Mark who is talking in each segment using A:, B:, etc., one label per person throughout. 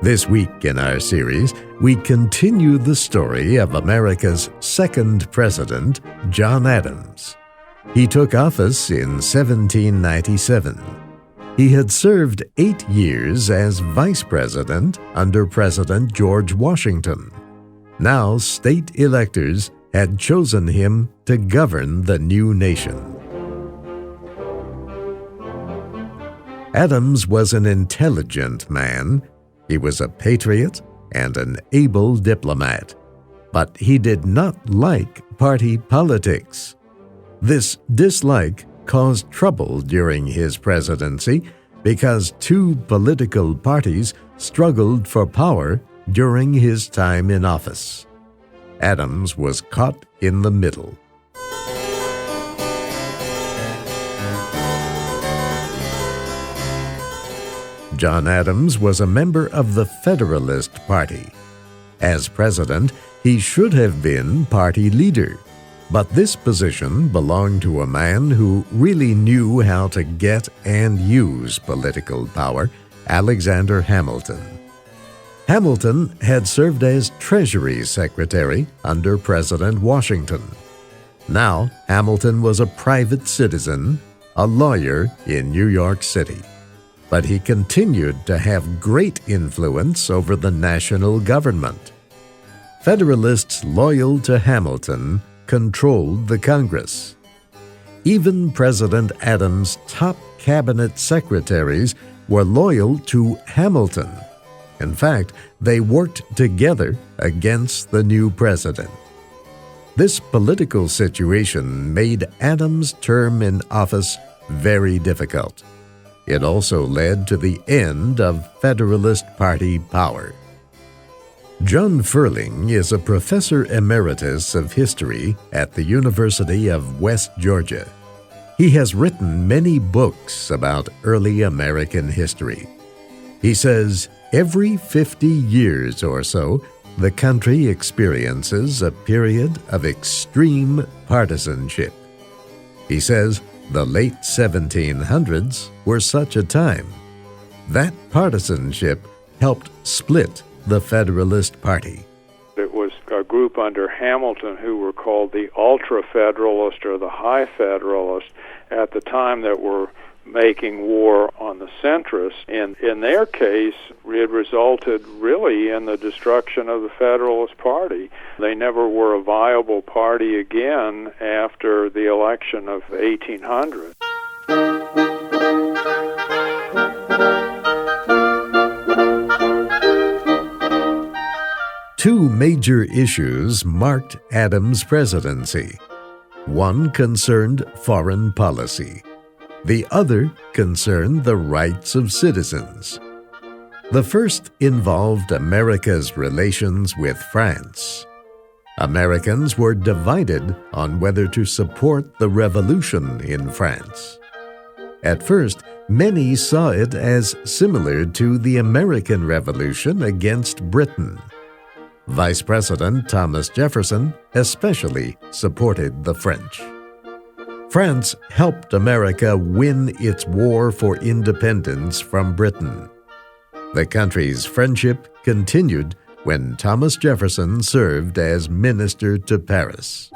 A: This week in our series, we continue the story of America's second president, John Adams. He took office in 1797. He had served 8 years as vice president under President George Washington. Now state electors had chosen him to govern the new nation. Adams was an intelligent man. He was a patriot and an able diplomat, but he did not like party politics. This dislike caused trouble during his presidency because 2 political parties struggled for power during his time in office. Adams was caught in the middle. John Adams was a member of the Federalist Party. As president, he should have been party leader, but this position belonged to a man who really knew how to get and use political power, Alexander Hamilton. Hamilton had served as Treasury Secretary under President Washington. Now, Hamilton was a private citizen, a lawyer in New York City. But he continued to have great influence over the national government. Federalists loyal to Hamilton controlled the Congress. Even President Adams' top cabinet secretaries were loyal to Hamilton. In fact, they worked together against the new president. This political situation made Adams' term in office very difficult. It also led to the end of Federalist Party power. John Ferling is a professor emeritus of history at the University of West Georgia. He has written many books about early American history. He says every 50 years or so, the country experiences a period of extreme partisanship. He says the late 1700s were such a time. That partisanship helped split the Federalist Party.
B: It was a group under Hamilton who were called the Ultra-Federalist or the High Federalist at the time that were making war on the centrists. And in their case, it resulted really in the destruction of the Federalist Party. They never were a viable party again after the election of 1800.
A: Two major issues marked Adams' presidency. One concerned foreign policy. The other concerned the rights of citizens. The first involved America's relations with France. Americans were divided on whether to support the revolution in France. At first, many saw it as similar to the American Revolution against Britain. Vice President Thomas Jefferson especially supported the French. France helped America win its war for independence from Britain. The country's friendship continued when Thomas Jefferson served as minister to Paris.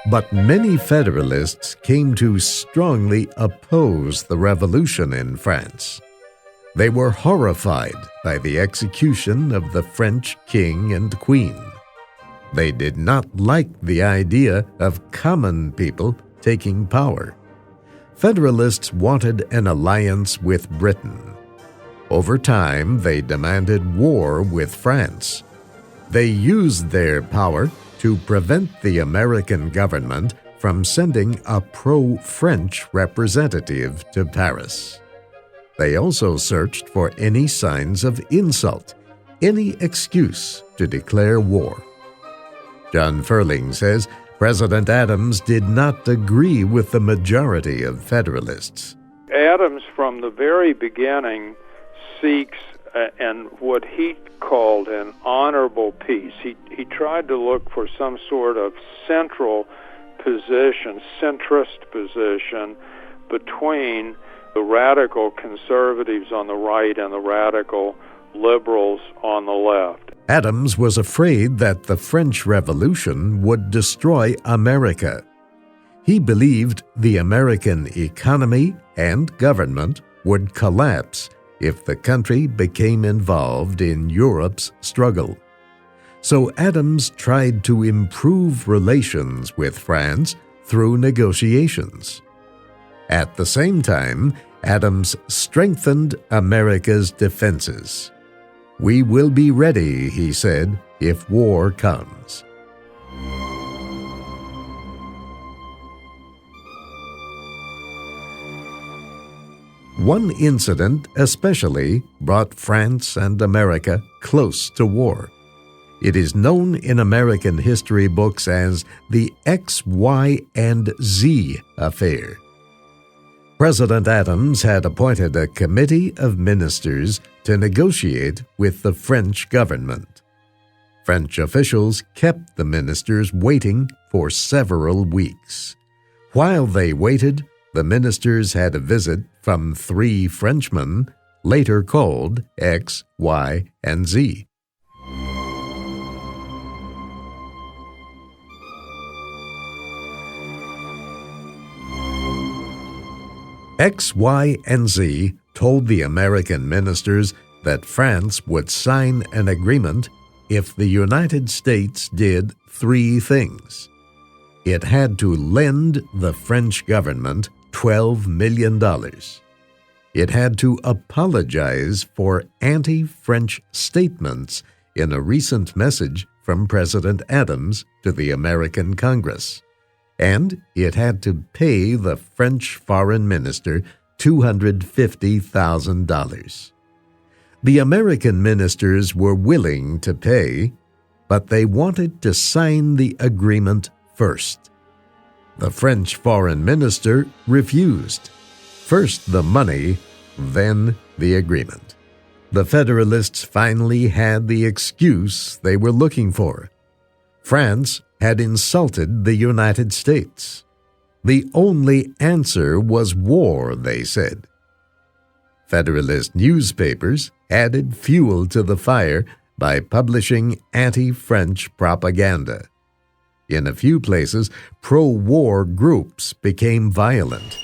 A: But many Federalists came to strongly oppose the revolution in France. They were horrified by the execution of the French king and queen. They did not like the idea of common people taking power. Federalists wanted an alliance with Britain. Over time, they demanded war with France. They used their power to prevent the American government from sending a pro-French representative to Paris. They also searched for any signs of insult, any excuse to declare war. John Ferling says President Adams did not agree with the majority of Federalists.
B: Adams, from the very beginning, seeks and what he called an honorable peace. He tried to look for some sort of central position, centrist position, between the radical conservatives on the right and the radical liberals on the left.
A: Adams was afraid that the French Revolution would destroy America. He believed the American economy and government would collapse if the country became involved in Europe's struggle. So Adams tried to improve relations with France through negotiations. At the same time, Adams strengthened America's defenses. "We will be ready," he said, "if war comes." One incident especially brought France and America close to war. It is known in American history books as the X, Y, and Z affair. President Adams had appointed a committee of ministers to negotiate with the French government. French officials kept the ministers waiting for several weeks. While they waited, the ministers had a visit from 3 Frenchmen, later called X, Y, and Z. X, Y, and Z told the American ministers that France would sign an agreement if the United States did 3 things. It had to lend the French government $12 million. It had to apologize for anti-French statements in a recent message from President Adams to the American Congress. And it had to pay the French foreign minister $250,000. The American ministers were willing to pay, but they wanted to sign the agreement first. The French foreign minister refused. First the money, then the agreement. The Federalists finally had the excuse they were looking for. France had insulted the United States. The only answer was war, they said. Federalist newspapers added fuel to the fire by publishing anti-French propaganda. In a few places, pro-war groups became violent.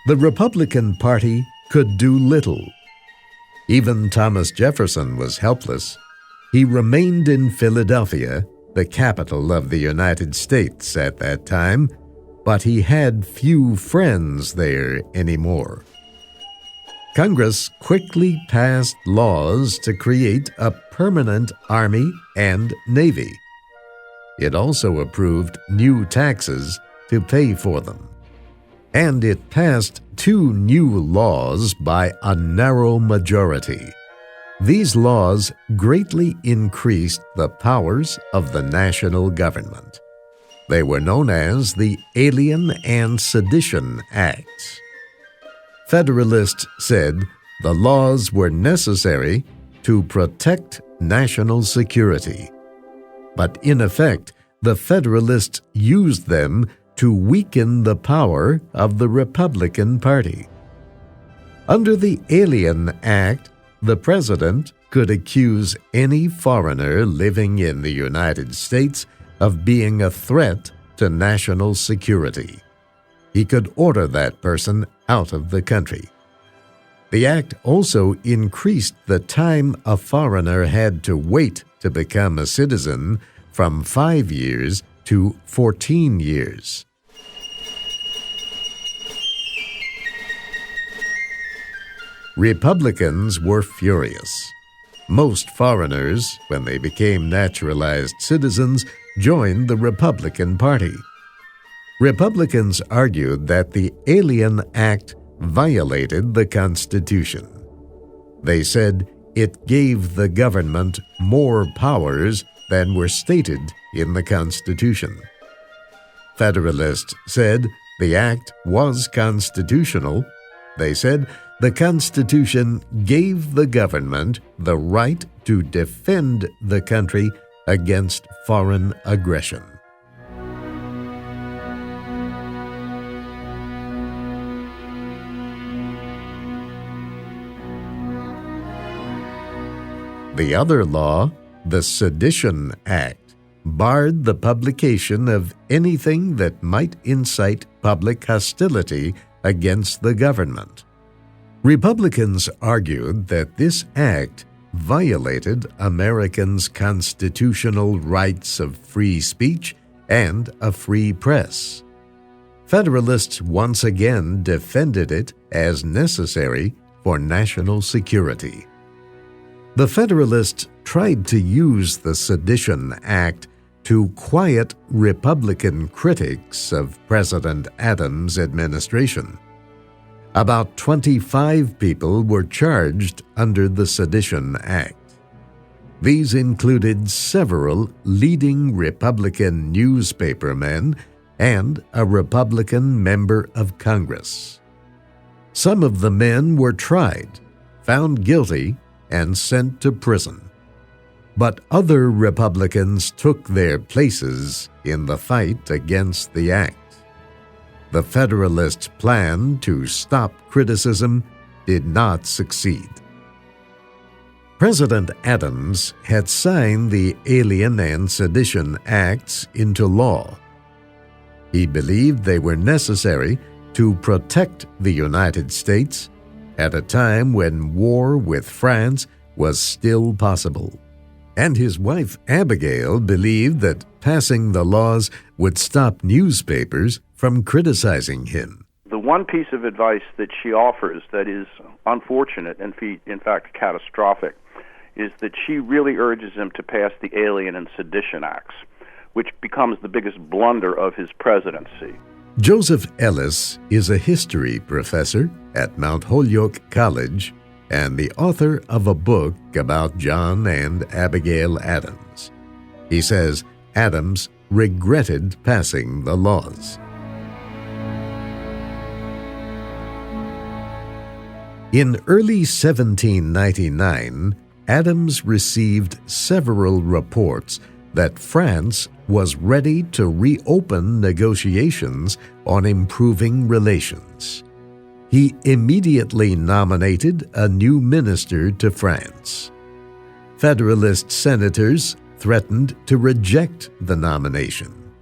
A: The Republican Party could do little. Even Thomas Jefferson was helpless. He remained in Philadelphia, the capital of the United States at that time, but he had few friends there anymore. Congress quickly passed laws to create a permanent army and navy. It also approved new taxes to pay for them. And it passed 2 new laws by a narrow majority. These laws greatly increased the powers of the national government. They were known as the Alien and Sedition Acts. Federalists said the laws were necessary to protect national security. But in effect, the Federalists used them to weaken the power of the Republican Party. Under the Alien Act, the president could accuse any foreigner living in the United States of being a threat to national security. He could order that person out of the country. The act also increased the time a foreigner had to wait to become a citizen from 5 years to 14 years. Republicans were furious. Most foreigners, when they became naturalized citizens, joined the Republican Party. Republicans argued that the Alien Act violated the Constitution. They said it gave the government more powers than were stated in the Constitution. Federalists said the act was constitutional. They said the Constitution gave the government the right to defend the country against foreign aggression. The other law, the Sedition Act, barred the publication of anything that might incite public hostility against the government. Republicans argued that this act violated Americans' constitutional rights of free speech and a free press. Federalists once again defended it as necessary for national security. The Federalists tried to use the Sedition Act to quiet Republican critics of President Adams' administration. About 25 people were charged under the Sedition Act. These included several leading Republican newspapermen and a Republican member of Congress. Some of the men were tried, found guilty, and sent to prison. But other Republicans took their places in the fight against the act. The Federalist plan to stop criticism did not succeed. President Adams had signed the Alien and Sedition Acts into law. He believed they were necessary to protect the United States at a time when war with France was still possible. And his wife Abigail believed that passing the laws would stop newspapers from criticizing him.
C: The one piece of advice that she offers that is unfortunate and in fact catastrophic is that she really urges him to pass the Alien and Sedition Acts, which becomes the biggest blunder of his presidency.
A: Joseph Ellis is a history professor at Mount Holyoke College and the author of a book about John and Abigail Adams. He says Adams regretted passing the laws. In early 1799, Adams received several reports that France was ready to reopen negotiations on improving relations. He immediately nominated a new minister to France. Federalist senators threatened to reject the nomination.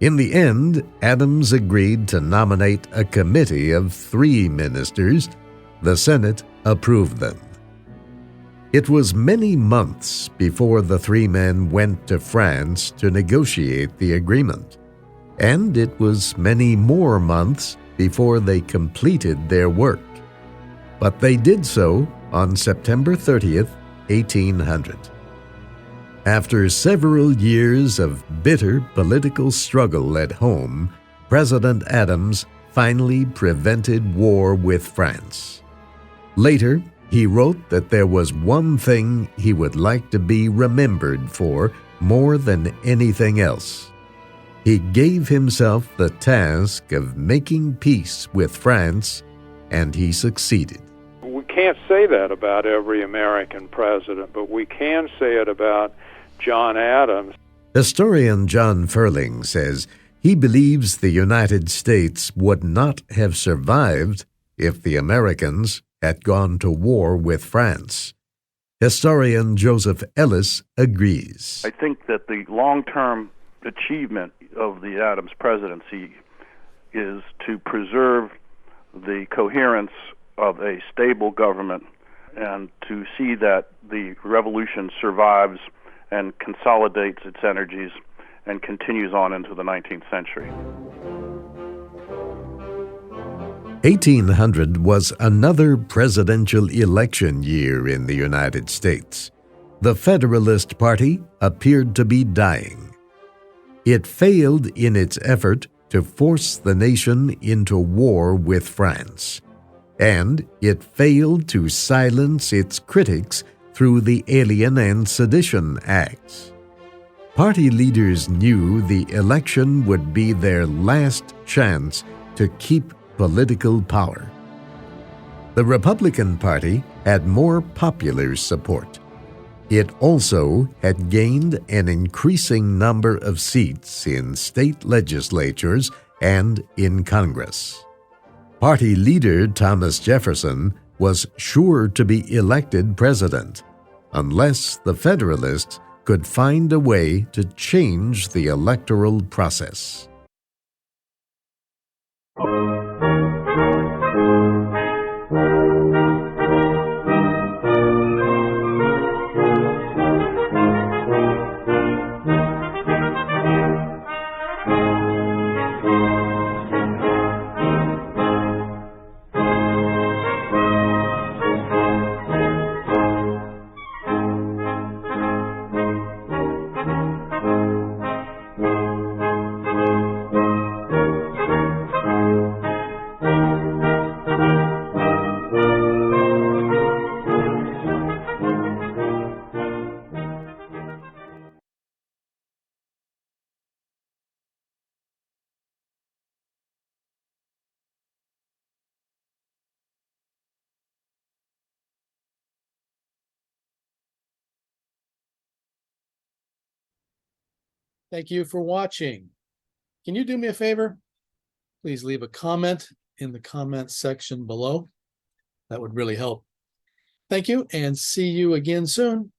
A: In the end, Adams agreed to nominate a committee of 3 ministers. The Senate approved them. It was many months before the 3 men went to France to negotiate the agreement, and it was many more months before they completed their work. But they did so on September 30th, 1800. After several years of bitter political struggle at home, President Adams finally prevented war with France. Later, he wrote that there was one thing he would like to be remembered for more than anything else. He gave himself the task of making peace with France, and he succeeded.
B: We can't say that about every American president, but we can say it about John Adams.
A: Historian John Ferling says he believes the United States would not have survived if the Americans had gone to war with France. Historian Joseph Ellis agrees.
C: I think that the long-term achievement of the Adams presidency is to preserve the coherence of a stable government and to see that the revolution survives and consolidates its energies and continues on into the 19th century.
A: 1800 was another presidential election year in the United States. The Federalist Party appeared to be dying. It failed in its effort to force the nation into war with France, and it failed to silence its critics through the Alien and Sedition Acts. Party leaders knew the election would be their last chance to keep political power. The Republican Party had more popular support. It also had gained an increasing number of seats in state legislatures and in Congress. Party leader Thomas Jefferson was sure to be elected president, unless the Federalists could find a way to change the electoral process.
D: Thank you for watching. Can you do me a favor? Please leave a comment in the comments section below. That would really help. Thank you, and see you again soon.